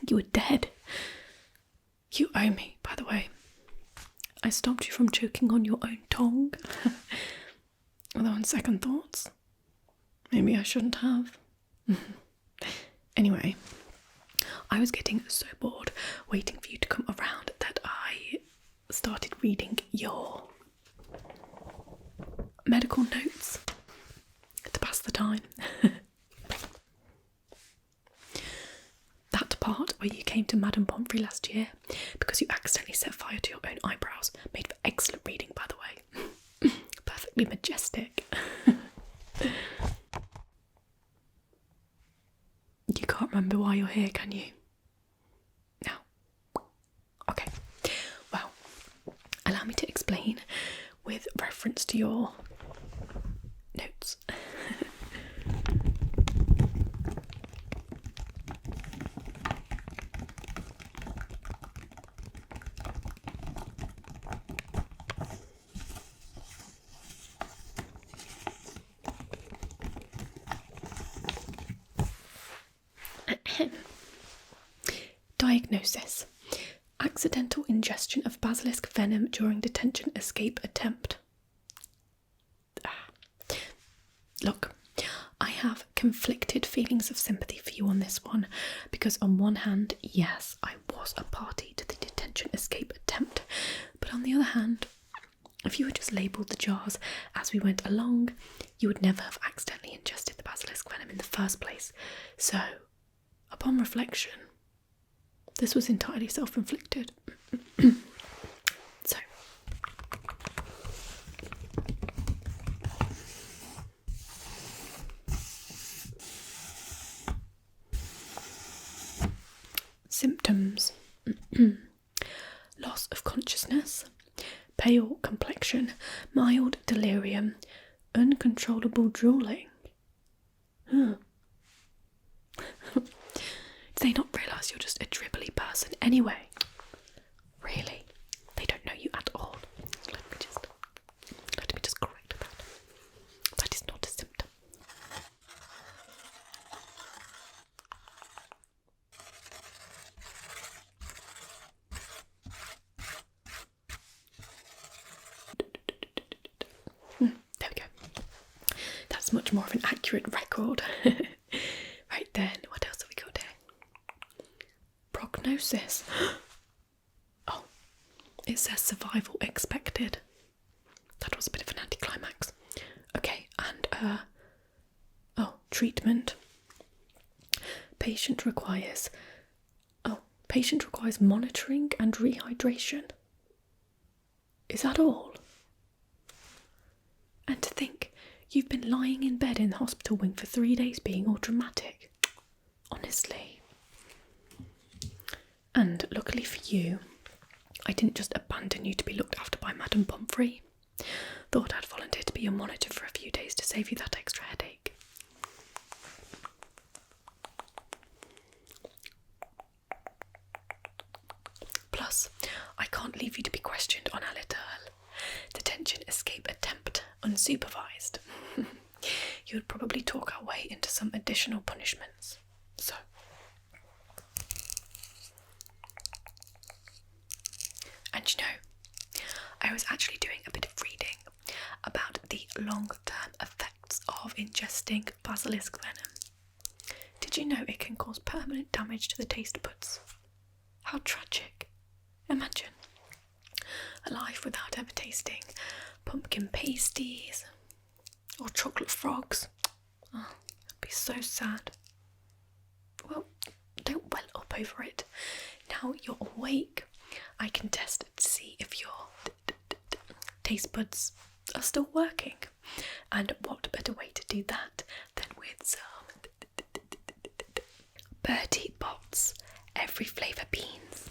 You were dead. You owe me, by the way. I stopped you from choking on your own tongue. Although on second thoughts, maybe I shouldn't have. Anyway, I was getting so bored waiting for you to come around that I started reading your medical notes to pass the time. That part where you came to Madame Pomfrey last year because you accidentally set fire to your own eyebrows made for excellent reading, by the way. Perfectly majestic. You can't remember why you're here, can you? No. Okay. Well, allow me to explain with reference to your notes. Diagnosis: accidental ingestion of basilisk venom during detention escape attempt. Look, I have conflicted feelings of sympathy for you on this one, because on one hand, yes, I was a party to the detention escape attempt, but on the other hand, if you had just labelled the jars as we went along, you would never have accidentally ingested the basilisk venom in the first place. So, upon reflection, this was entirely self-inflicted. So, symptoms: loss of consciousness, pale complexion, mild delirium, uncontrollable drooling. Do they not realise you're just a dribbly person anyway? Really? They don't know you at all. Let me just correct that. That is not a symptom. There we go. That's much more of an accurate record. Right then, what else have we got here? Prognosis. Oh, it says survival expected. That was a bit of an anticlimax. Okay, and treatment. Patient requires monitoring and rehydration. Is that all? And to think, you've been lying in bed in the hospital wing for 3 days being all dramatic. Honestly. And luckily for you, I didn't just abandon you to be looked after by Madame Pomfrey. Thought I'd volunteer to be your monitor for a few days to save you that extra headache. Plus, I can't leave you to be questioned on a little detention escape attempt unsupervised. You would probably talk our way into some additional punishments. So, and you know, I was actually doing a bit of reading about the long-term effects of ingesting basilisk venom. Did you know it can cause permanent damage to the taste buds? How tragic. Imagine a life without ever tasting pumpkin pasties or chocolate frogs. Oh, it'd be so sad. Well, don't well up over it. Now you're awake, I can test to see if your taste buds are still working. And what better way to do that than with some Bertie Bott's every flavour beans.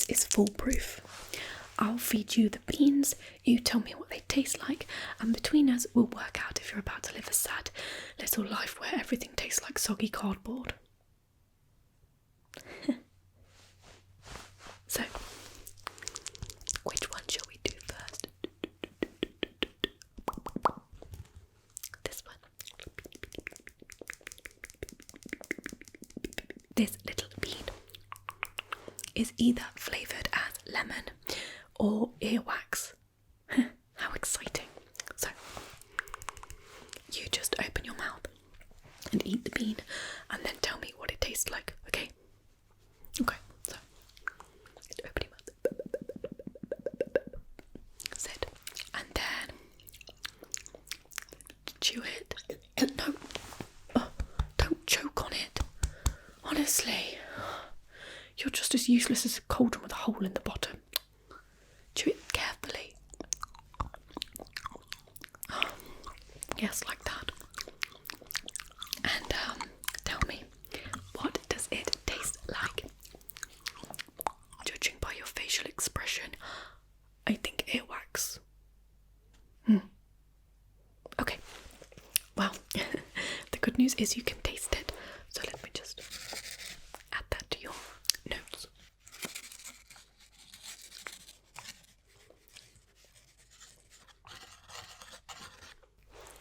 this is foolproof. I'll feed you the beans, you tell me what they taste like, and between us we'll work out if you're about to live a sad little life where everything tastes like soggy cardboard. So, which one shall we do first? This one. This little bean is either flavoured as lemon or earwax. How exciting. So, you just open your mouth and eat the bean and then tell me what it tastes like, okay? Okay, so, just open your mouth. Sit. And then chew it. No, don't choke on it. Honestly, you're just as useless as a cauldron with a hole in the bottom. Chew it carefully. Yes, like that. And tell me, what does it taste like? Judging by your facial expression, I think earwax. Okay. Well, the good news is you can taste it. So let me just add that to your notes.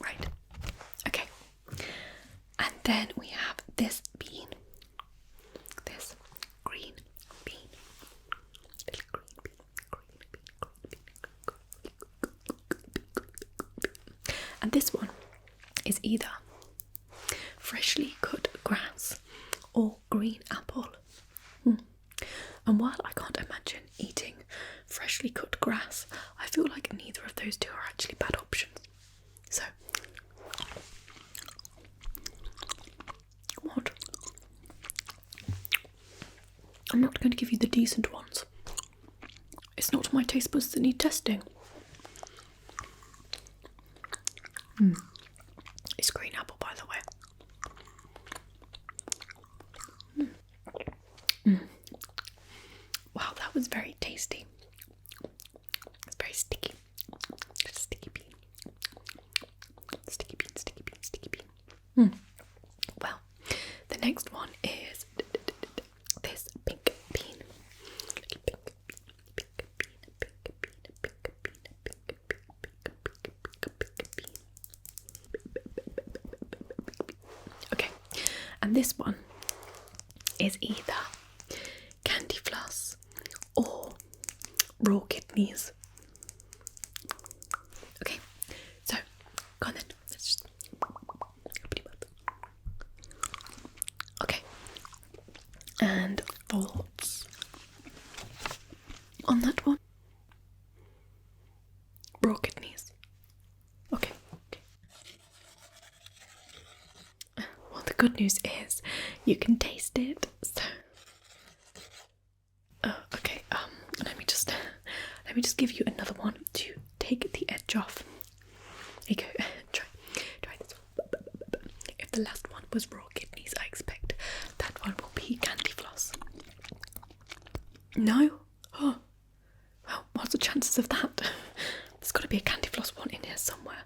Right. Okay. And then we have this bean. This green bean. Little green bean. And this one is either freshly cut grass or green apple. And while I can't imagine eating freshly cut grass, I feel like neither of those two are actually bad options. So, what? I'm not going to give you the decent ones. It's not my taste buds that need testing. It's green apple, by the way. Wow, that was very tasty. It's very sticky. It's a sticky bean. Sticky bean, sticky bean, sticky bean. Well, the next one is this pink bean. Little pink bean. Okay, and this one is either candy floss or raw kidneys. Okay, so go on then. Let's just open your mouth. Okay, and thoughts on that one? Raw kidneys. Okay. Well, the good news is you can taste it. So. Okay. Let me just give you another one to take the edge off. There you go. Try this one. If the last one was raw kidneys, I expect that one will be candy floss. No? Oh. Well, what's the chances of that? There's got to be a candy floss one in here somewhere.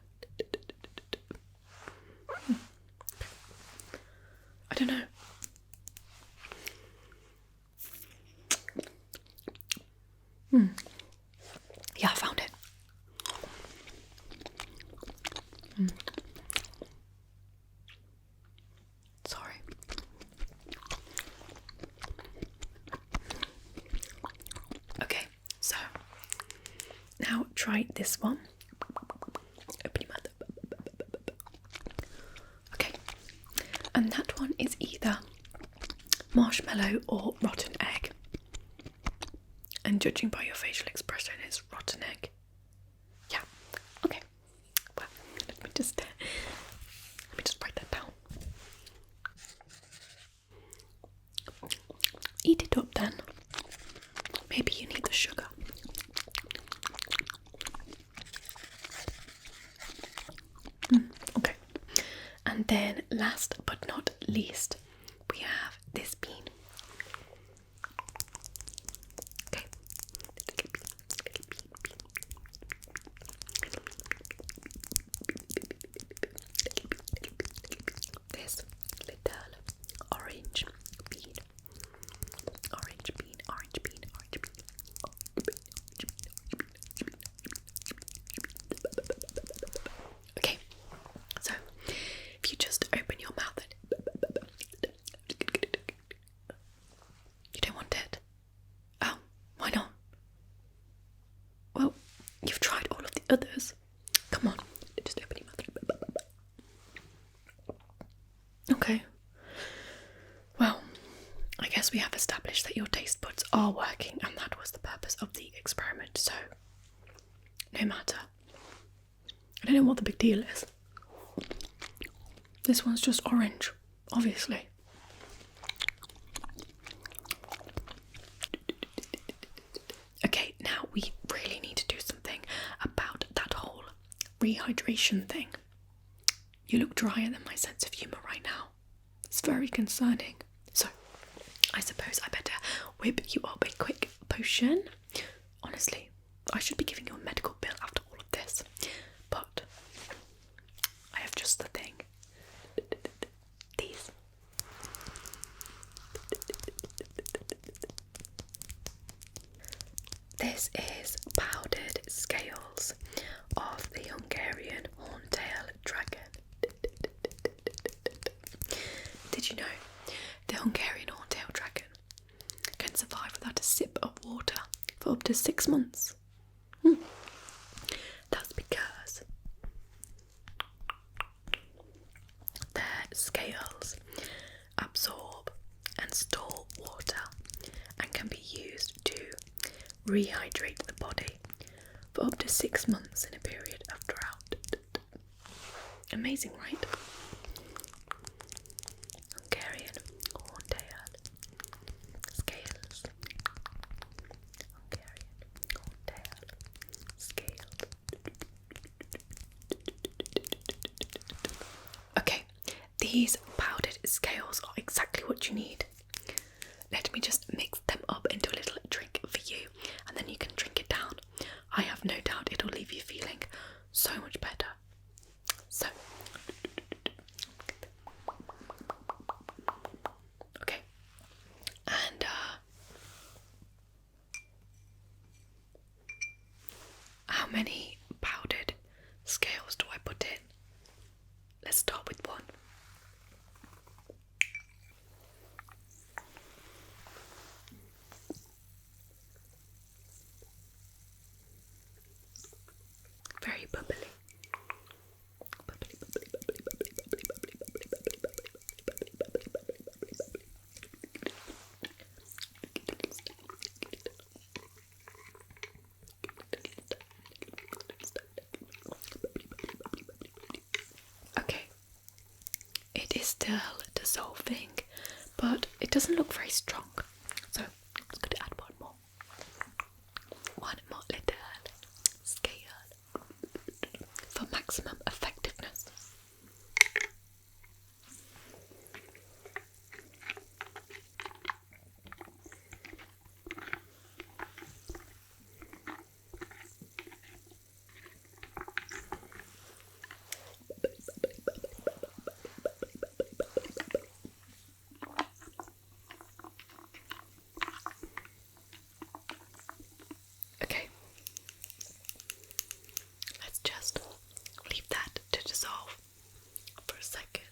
I don't know. Yeah, I found it. Sorry. Okay, so now try this one. Open your mouth. Okay, and that one is either marshmallow or rotten egg. And judging by your facial expression, it's rotten egg. Yeah. Okay. Well, let me just write that down. Eat it up then. Maybe you need the sugar. Okay. And then, last but not least, we have this bean. Okay. Well, you've tried all of the others. Come on, just open your mouth. Okay. Well, I guess we have established that your taste buds are working, and that was the purpose of the experiment, so no matter. I don't know what the big deal is. This one's just orange, obviously. Okay, now we really need to do something about that whole rehydration thing. You look drier than my sense of humour right now. It's very concerning. So, I suppose I better whip you up a quick potion. Honestly, I should be giving you a medical bill after all of this. But I have just the thing. These. This is powdered scales of the Hungarian horntail dragon. Did you know the Hungarian horntail dragon can survive without a sip of water for up to 6 months? That's because their scales absorb and store water and can be used to rehydrate the body for up to 6 months in a period of drought. Amazing, right? Hungarian horntail scales. Hungarian horntail scales. Okay, these powdered scales are exactly what you need. Let me just mix them up into a little drink for you, and then you can drink it down. I have no doubt it'll leave you feeling so much better. So, okay, and how many powdered scales do I put in? Let's start with one. Very bubbly. Okay, it is still dissolving, but it doesn't look very strong, so I'm just going to add one more. One more little scale for maximum effectiveness. Okay, let's just leave that to dissolve for a second.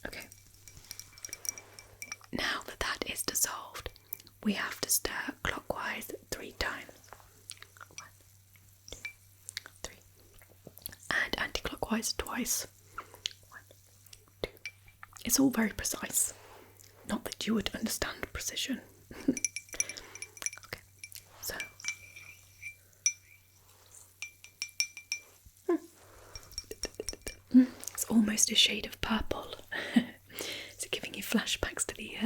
Okay, now that that is dissolved, we have to stir clockwise 3 times. 1, 2, 3. And anti-clockwise twice. 1, 2. It's all very precise. Not that you would understand precision. Okay, so. It's almost a shade of purple. Is it giving you flashbacks to the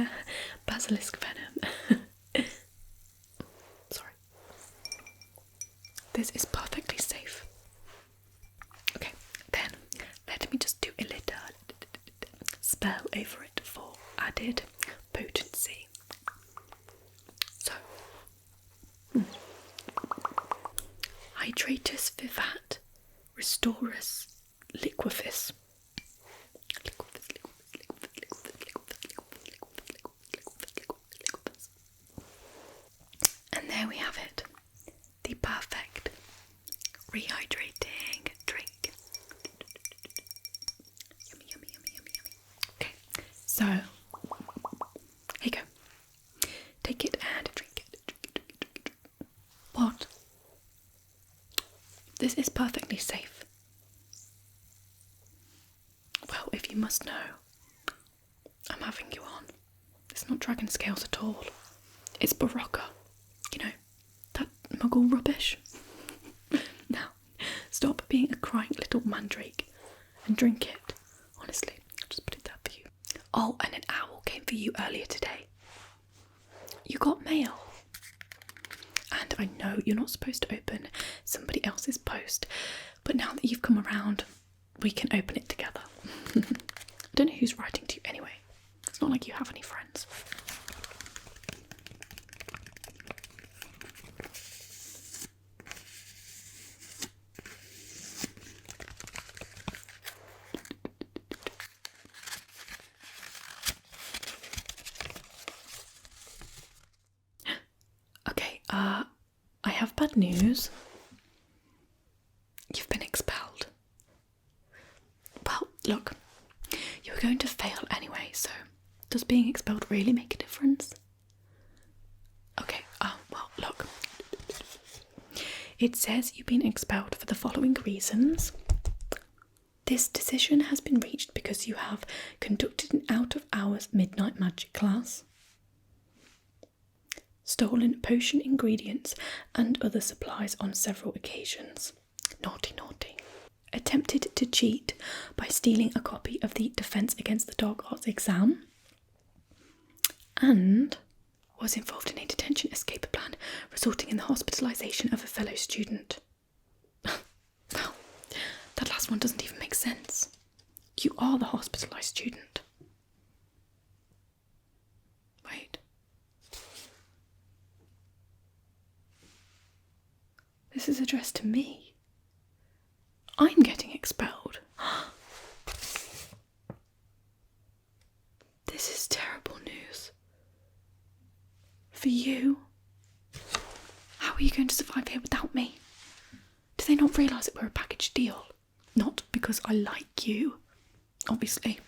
basilisk venom? Sorry. This is perfectly safe. Okay, then let me just do a little spell over it for added potency. So, Hydratus vivat, Restorus liquefis. And there we have it. rehydrating drink. Yummy, yummy, yummy, yummy, yummy. Okay, so here you go. Take it and drink it. What? This is perfectly safe. Well, if you must know, I'm having you on. It's not dragon scales at all. It's Barocca. You know, that muggle rubbish. Now, stop being a crying little mandrake and drink it. Honestly, I'll just put it there for you. Oh, and an owl came for you earlier today. You got mail. And I know you're not supposed to open somebody else's post, but now that you've come around, we can open it together. I don't know who's writing to you anyway. It's not like you have any friends. Okay, I have bad news. You've been expelled. Well, look, you were going to fail anyway, so does being expelled really make a difference? Okay, well, look. It says you've been expelled for the following reasons. This decision has been reached because you have conducted an out-of-hours midnight magic class, stolen potion ingredients and other supplies on several occasions. Naughty, naughty. Attempted to cheat by stealing a copy of the Defence Against the Dark Arts exam, and was involved in a detention escape plan resulting in the hospitalisation of a fellow student. Well, that last one doesn't even make sense. You are the hospitalised student. Wait. This is addressed to me. I'm getting expelled. This is terrible news. For you? How are you going to survive here without me? Do they not realise that we're a package deal? Not because I like you, obviously,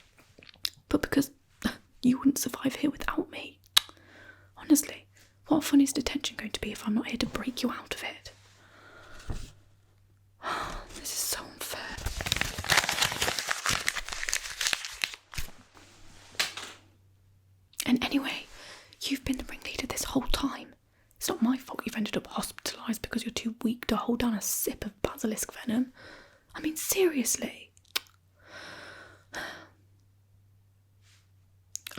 but because you wouldn't survive here without me. Honestly, what fun is detention going to be if I'm not here to break you out of it? This is so unfair. And anyway, you've been the ringleader this whole time. It's not my fault you've ended up hospitalised because you're too weak to hold down a sip of basilisk venom. I mean, seriously.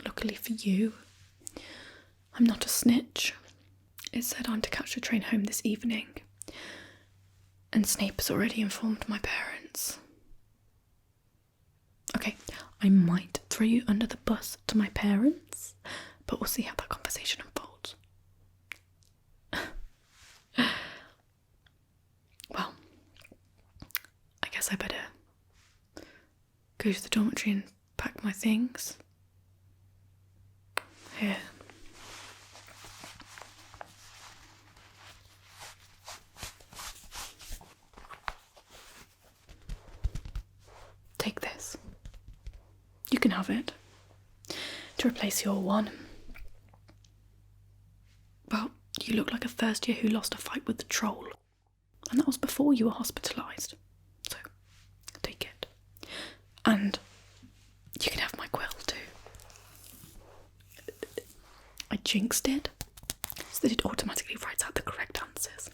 Luckily for you, I'm not a snitch. It said I'm to catch the train home this evening. And Snape has already informed my parents. Okay, I might throw you under the bus to my parents, but we'll see how that conversation unfolds. Well, I guess I better go to the dormitory and pack my things. Here. Take this. You can have it. To replace your one. Well, you look like a first year who lost a fight with the troll. And that was before you were hospitalised. So, take it. And you can have my quill too. I jinxed it so that it automatically writes out the correct answers.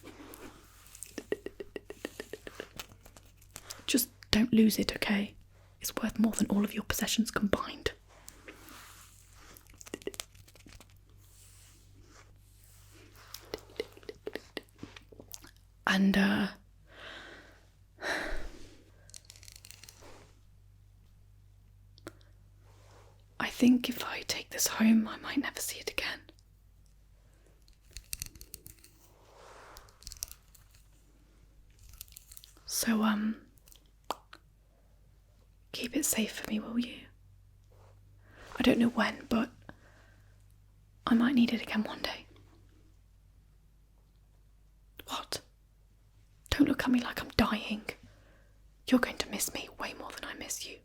Just don't lose it, okay? It's worth more than all of your possessions combined. And, I think if I take this home, I might never see it again. So, keep it safe for me, will you? I don't know when, but I might need it again one day. What? Don't look at me like I'm dying. dying. You're going to miss me way more than I miss you.